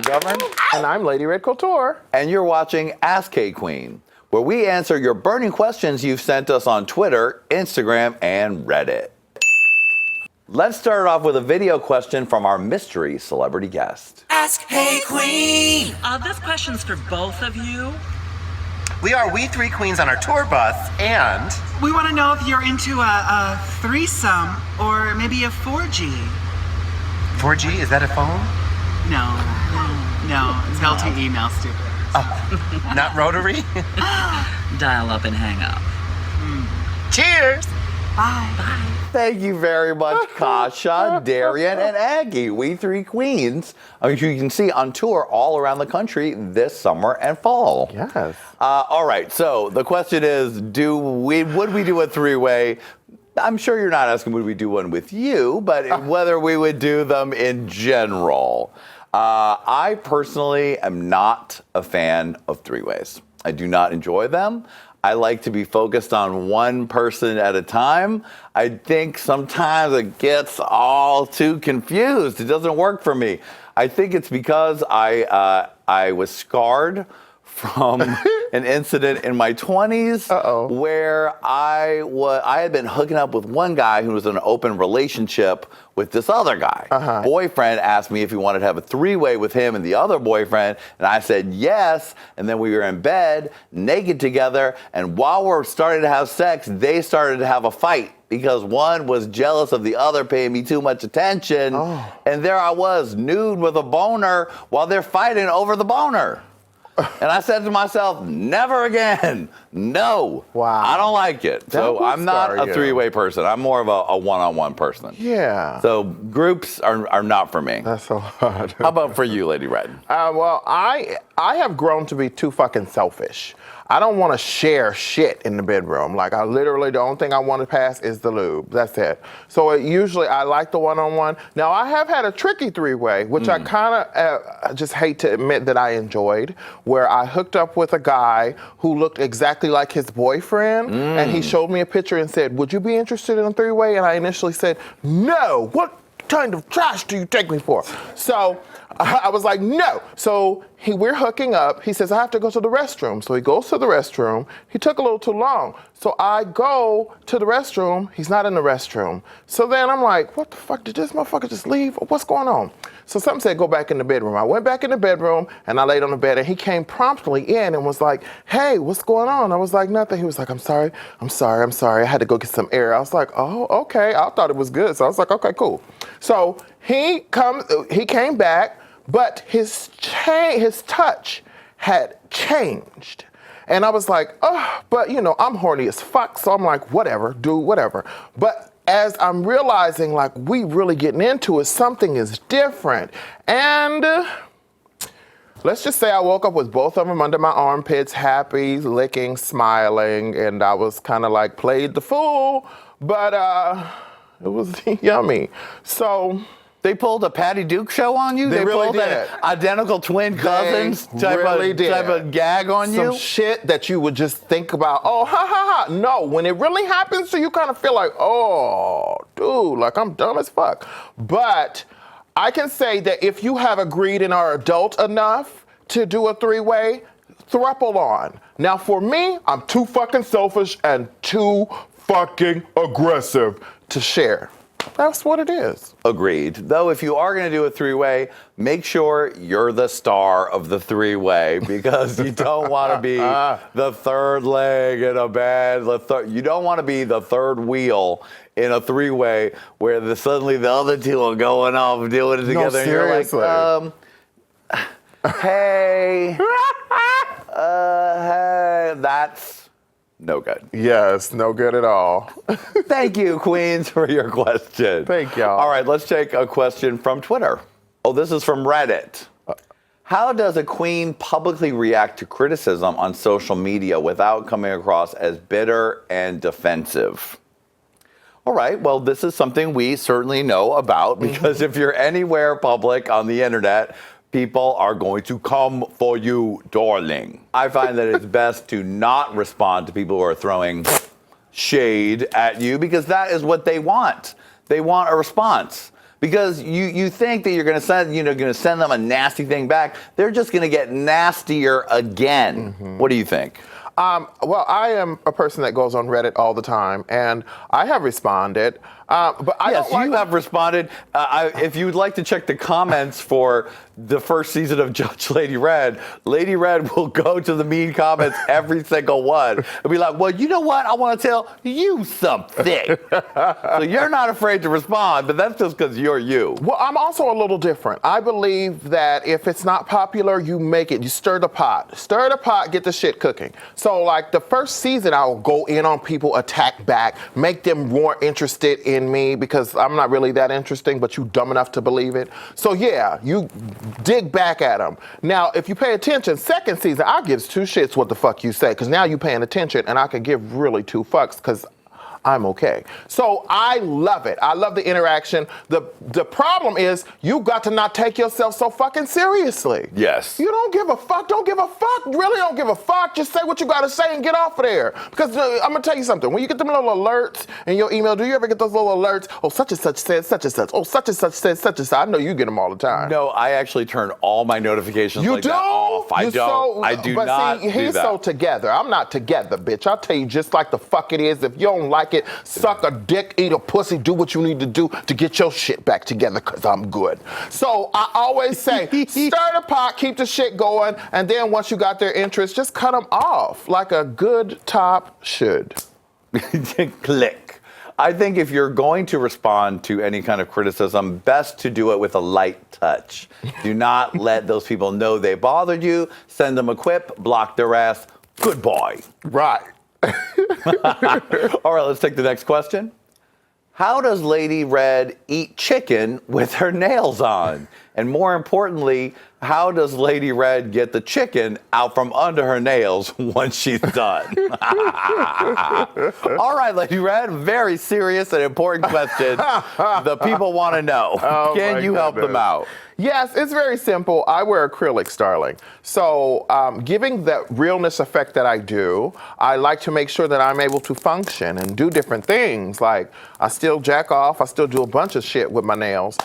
McGovern. And I'm Lady Red Couture. And you're watching Ask Hey Qween, where we answer your burning questions you've sent us on Twitter, Instagram, and Reddit. Let's start off with a video question from our mystery celebrity guest. Ask Hey Qween. This question's for both of you. We three queens on our tour bus, and We want to know if you're into a threesome or maybe a 4G. 4G, is that a phone? No, it's LTE now, stupid. Not rotary? Dial up and hang up. Cheers! Bye. Thank you very much, Kasha, Darienne, and Aggie. We three queens, you can see on tour all around the country this summer and fall. Yes. All right, so the question is, would we do a three-way? I'm sure you're not asking would we do one with you, but whether we would do them in general. I personally am not a fan of three-ways. I do not enjoy them. I like to be focused on one person at a time. I think sometimes it gets all too confused. It doesn't work for me. I think it's because I was scarred from an incident in my 20s where I had been hooking up with one guy who was in an open relationship with this other guy. Boyfriend asked me if he wanted to have a three-way with him and the other boyfriend, and I said yes, and then we were in bed, naked together, and while we're starting to have sex, they started to have a fight because one was jealous of the other paying me too much attention, and there I was, nude with a boner, while they're fighting over the boner. And I said to myself, never again. No. Wow. I don't like it. So I'm not a three-way person. I'm more of a one-on-one person. Yeah. So groups are not for me. That's so hard. How about for you, Lady Red? Well, I have grown to be too fucking selfish. I don't want to share shit in the bedroom. Like, I literally, the only thing I want to pass is the lube. That's it. So usually I like the one-on-one. Now, I have had a tricky three-way, which I kind of just hate to admit that I enjoyed, where I hooked up with a guy who looked exactly like his boyfriend, and he showed me a picture and said, would you be interested in a three-way? And I initially said, no, what kind of trash do you take me for? So I was like, no. So we're hooking up. He says, I have to go to the restroom. So he goes to the restroom. He took a little too long. So I go to the restroom. He's not in the restroom. So then I'm like, what the fuck? Did this motherfucker just leave? What's going on? So something said, go back in the bedroom. I went back in the bedroom and I laid on the bed and he came promptly in and was like, hey, what's going on? I was like, nothing. He was like, I'm sorry. I had to go get some air. I was like, oh, okay. I thought it was good. So I was like, okay, cool. So he came back, but his touch had changed. And I was like, oh, but I'm horny as fuck. So I'm like, whatever, do whatever. But as I'm realizing, like, we really getting into it, something is different. And let's just say I woke up with both of them under my armpits, happy, licking, smiling, and I was kind of like played the fool, but it was yummy. So they pulled a Patty Duke show on you? They really pulled did. An identical twin cousins type of gag on you? Some shit that you would just think about, oh, ha, ha, ha. No, when it really happens to you, kind of feel like, oh, dude, like I'm dumb as fuck. But I can say that if you have agreed and are adult enough to do a three-way, throuple on. Now, for me, I'm too fucking selfish and too fucking aggressive to share. That's what it is. Agreed. Though if you are going to do a three-way, make sure you're the star of the three-way because you don't want to be the third leg in a bed. You don't want to be the third wheel in a three-way where suddenly the other two are going off doing it together. No, seriously. And you're like, hey, hey, that's no good. Yes, no good at all. Thank you, Queens, for your question. Thank y'all. All right, let's take a question from Twitter. Oh, this is from Reddit. How does a queen publicly react to criticism on social media without coming across as bitter and defensive? All right, well, this is something we certainly know about because if you're anywhere public on the internet, people are going to come for you, darling. I find that it's best to not respond to people who are throwing shade at you because that is what they want. They want a response. Because you think that you're going to send them a nasty thing back. They're just going to get nastier again. What do you think? Well, I am a person that goes on Reddit all the time, and I have responded. But I yes, don't like you have responded. If you'd like to check the comments for the first season of Judge Lady Red will go to the mean comments, every single one, and be like, well, you know what? I want to tell you something. So you're not afraid to respond, but that's just because you're you. Well, I'm also a little different. I believe that if it's not popular, you make it. You stir the pot. Stir the pot, get the shit cooking. So, like, the first season, I'll go in on people, attack back, make them more interested in me because I'm not really that interesting, but you dumb enough to believe it. So, yeah, you dig back at them. Now, if you pay attention, second season, I gives two shits what the fuck you say because now you paying attention and I can give really two fucks because I'm okay. So I love it. I love the interaction. The problem is you got to not take yourself so fucking seriously. Yes. You don't give a fuck. Don't give a fuck. Really don't give a fuck. Just say what you got to say and get off of there. Because I'm going to tell you something. When you get them little alerts in your email, do you ever get those little alerts? Oh, such and such said such and such. Oh, such and such said such and such. I know you get them all the time. No, I actually turn all my notifications like that off. I don't. I do not do that. He's so together. I'm not together, bitch. I'll tell you just like the fuck it is. If you don't like it, suck a dick, eat a pussy, do what you need to do to get your shit back together, because I'm good. So I always say, stir the pot, keep the shit going, and then once you got their interest, just cut them off like a good top should. Click. I think if you're going to respond to any kind of criticism, best to do it with a light touch. Do not let those people know they bothered you. Send them a quip, block their ass. Good boy. Right. All right, let's take the next question. How does Lady Red eat chicken with her nails on? And more importantly, how does Lady Red get the chicken out from under her nails once she's done? All right, Lady Red, very serious and important question. The people want to know. Oh, Can you help them out? Yes, it's very simple. I wear acrylics, darling. So giving that realness effect that I do, I like to make sure that I'm able to function and do different things. Like I still jack off. I still do a bunch of shit with my nails.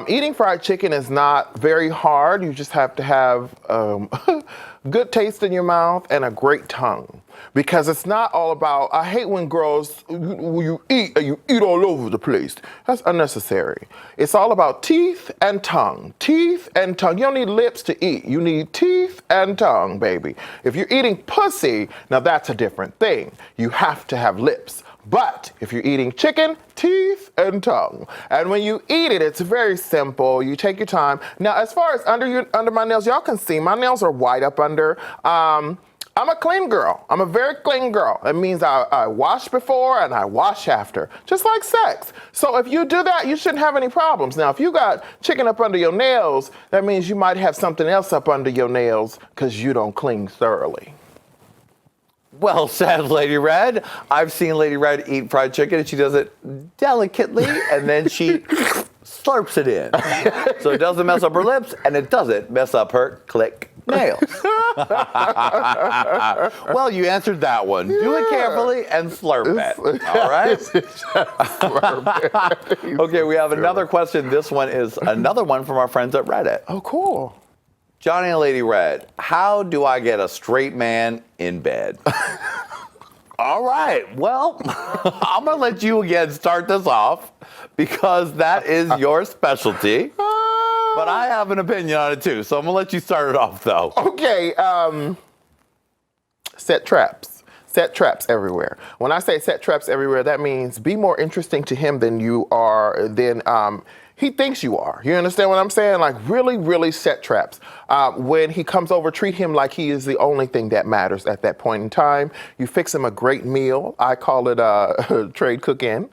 Eating fried chicken is not very hard. You just have to have good taste in your mouth and a great tongue. Because it's not all about, I hate when girls, you eat and you eat all over the place. That's unnecessary. It's all about teeth and tongue. Teeth and tongue. You don't need lips to eat. You need teeth and tongue, baby. If you're eating pussy, now that's a different thing. You have to have lips. But if you're eating chicken, teeth and tongue. And when you eat it, it's very simple. You take your time. Now, as far as under my nails, y'all can see my nails are white up under. I'm a clean girl. I'm a very clean girl. It means I wash before and I wash after, just like sex. So if you do that, you shouldn't have any problems. Now, if you got chicken up under your nails, that means you might have something else up under your nails because you don't clean thoroughly. Well said, Lady Red. I've seen Lady Red eat fried chicken, and she does it delicately, and then she slurps it in. So it doesn't mess up her lips, and it doesn't mess up her click nails. Well, you answered that one. Do it carefully and slurp it. All right? Okay, we have another question. This one is another one from our friends at Reddit. Oh, cool. Jonny and Lady Red, how do I get a straight man in bed? All right, well, I'm going to let you again start this off because that is your specialty. But I have an opinion on it too, so I'm going to let you start it off though. Okay, set traps. Set traps everywhere. When I say set traps everywhere, that means be more interesting to him than you are, than he thinks you are. You understand what I'm saying? Like really, really set traps. When he comes over, treat him like he is the only thing that matters at that point in time. You fix him a great meal. I call it trade cook-in.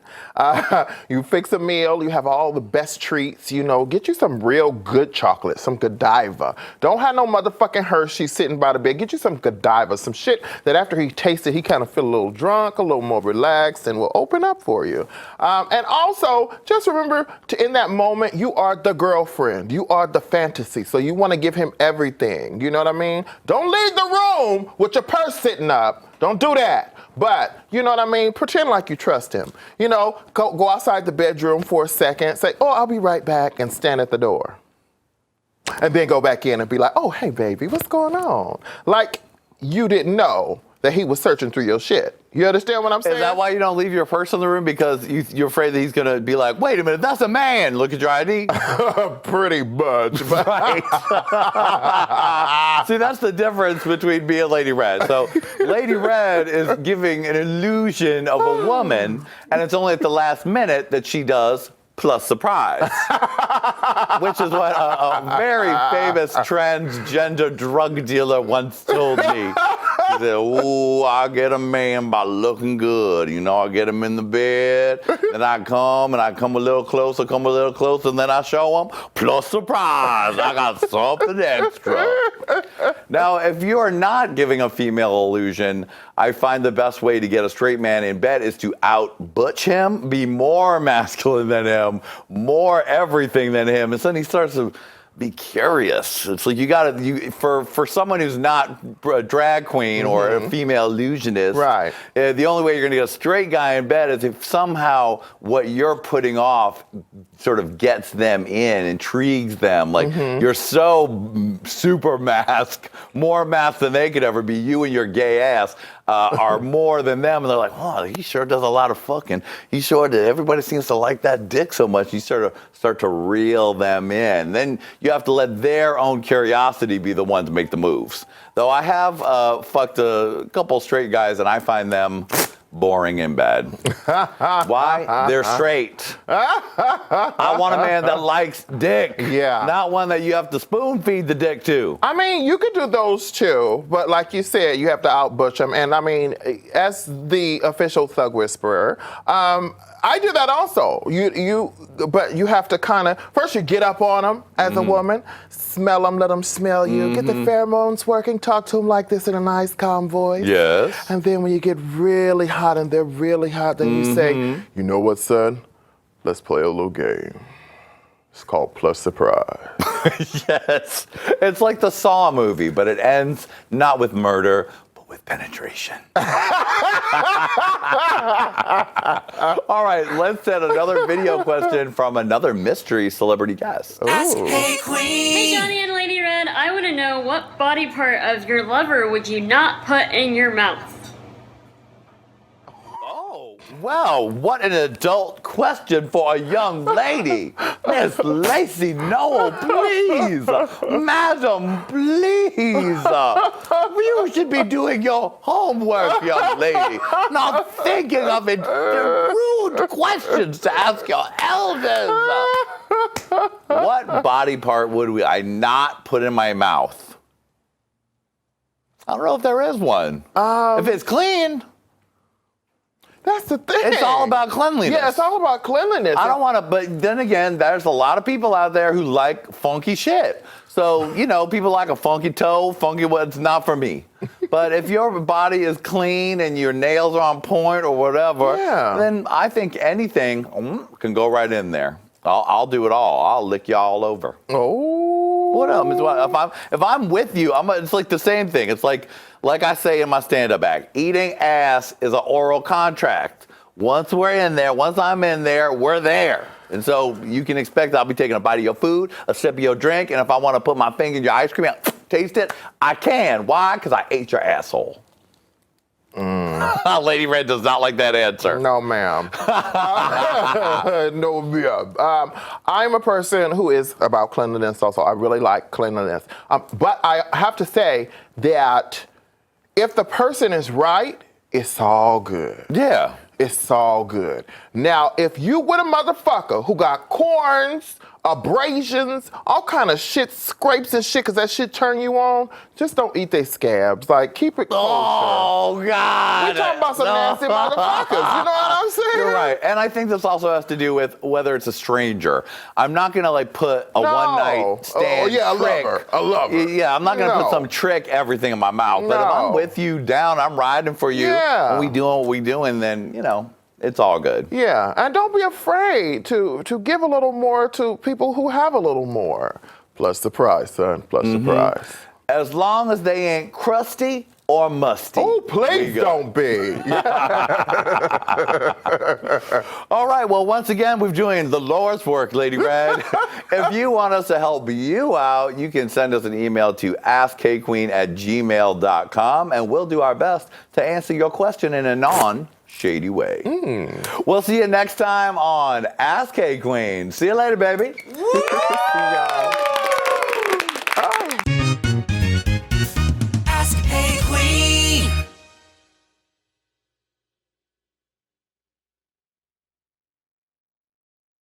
You fix a meal, you have all the best treats, you know, get you some real good chocolate, some Godiva. Don't have no motherfucking Hershey sitting by the bed. Get you some Godiva, some shit that after he tastes it, he kind of feel a little drunk, a little more relaxed, and will open up for you. And also, just remember in that moment, you are the girlfriend. You are the fantasy. So you want to give him everything. You know what I mean? Don't leave the room with your purse sitting up Don't do that. But, you know what I mean? Pretend like you trust him. You know, go outside the bedroom for a second, say, oh, I'll be right back, and stand at the door. And then go back in and be like, oh, hey, baby, what's going on? Like you didn't know that he was searching through your shit. You understand what I'm saying? Is that why you don't leave your purse in the room? Because you're afraid that he's going to be like, wait a minute, that's a man. Look at your ID. Pretty much. Right. See, that's the difference between me and Lady Red. So Lady Red is giving an illusion of a woman, and it's only at the last minute that she does plus surprise, which is what a very famous transgender drug dealer once told me. He said, ooh, I get a man by looking good. You know, I get him in the bed, and I come a little closer, and then I show him, plus surprise, I got something extra. Now, if you are not giving a female illusion, I find the best way to get a straight man in bed is to out-butch him, be more masculine than him, more everything than him, and suddenly he starts to be curious. It's like for someone who's not a drag queen or a female illusionist, right? The only way you're gonna get a straight guy in bed is if somehow what you're putting off sort of gets them in, intrigues them. Like you're so super masked, more masked than they could ever be. You and your gay ass are more than them, and they're like, oh, he sure does a lot of fucking. He sure did. Everybody seems to like that dick so much. You start to reel them in. Then you have to let their own curiosity be the one to make the moves. Though I have fucked a couple straight guys, and I find them boring in bed. Why? They're straight. I want a man that likes dick. Yeah. Not one that you have to spoon feed the dick to. I mean, you could do those too, but like you said, you have to out-butch them. And I mean, as the official thug whisperer, I do that also. But you have to kind of, first you get up on them as a woman, smell them, let them smell you, get the pheromones working, talk to them like this in a nice, calm voice. Yes. And then when you get really hot and they're really hot, then you say, you know what, son? Let's play a little game. It's called Plus Surprise. Yes. It's like the Saw movie, but it ends not with murder, but with penetration. All right, let's set another video question from another mystery celebrity guest. Ask Hey Qween. Hey, Jonny and Lady Red, I want to know what body part of your lover would you not put in your mouth? Wow, what an adult question for a young lady. Miss Lacey Noel, please. Madam, please. You should be doing your homework, young lady. Not thinking of it, rude questions to ask your elders. What body part would I not put in my mouth? I don't know if there is one. If it's clean. That's the thing. It's all about cleanliness. Yeah, it's all about cleanliness. I don't want to, but then again, there's a lot of people out there who like funky shit. So, you know, people like a funky toe, funky what's not for me. But if your body is clean and your nails are on point or whatever, then I think anything can go right in there. I'll do it all. I'll lick you all over. Oh. What else? If I'm with you, it's like the same thing. It's like I say in my stand-up act, eating ass is an oral contract. Once we're in there, once I'm in there, we're there. And so you can expect I'll be taking a bite of your food, a sip of your drink, and if I want to put my finger in your ice cream and taste it, I can. Why? Because I ate your asshole. Lady Red does not like that answer. No, ma'am. No, ma'am. I'm a person who is about cleanliness also. I really like cleanliness. But I have to say that if the person is right, it's all good. Yeah. It's all good. Now, if you with a motherfucker who got corns, abrasions, all kind of shit, scrapes and shit, because that shit turn you on, just don't eat they scabs. Like, keep it kosher. Oh, God. We're talking about some nasty motherfuckers. You know what I'm saying? You're right. And I think this also has to do with whether it's a stranger. I'm not going to, like, put a one-night stand trick. A lover. Yeah, I'm not going to put some trick everything in my mouth. But if I'm with you down, I'm riding for you, and we doing what we doing, then, you know, it's all good. Yeah, and don't be afraid to give a little more to people who have a little more. Plus surprise, son. Plus surprise. As long as they ain't crusty, or musty? Oh, please We go. don't be. All right, well, once again, we've doing the Lord's work, Lady Red. If you want us to help you out, you can send us an email to askhayqueen@gmail.com, and we'll do our best to answer your question in a non-shady way. We'll see you next time on Ask Hey Qween. See you later, baby. See y'all.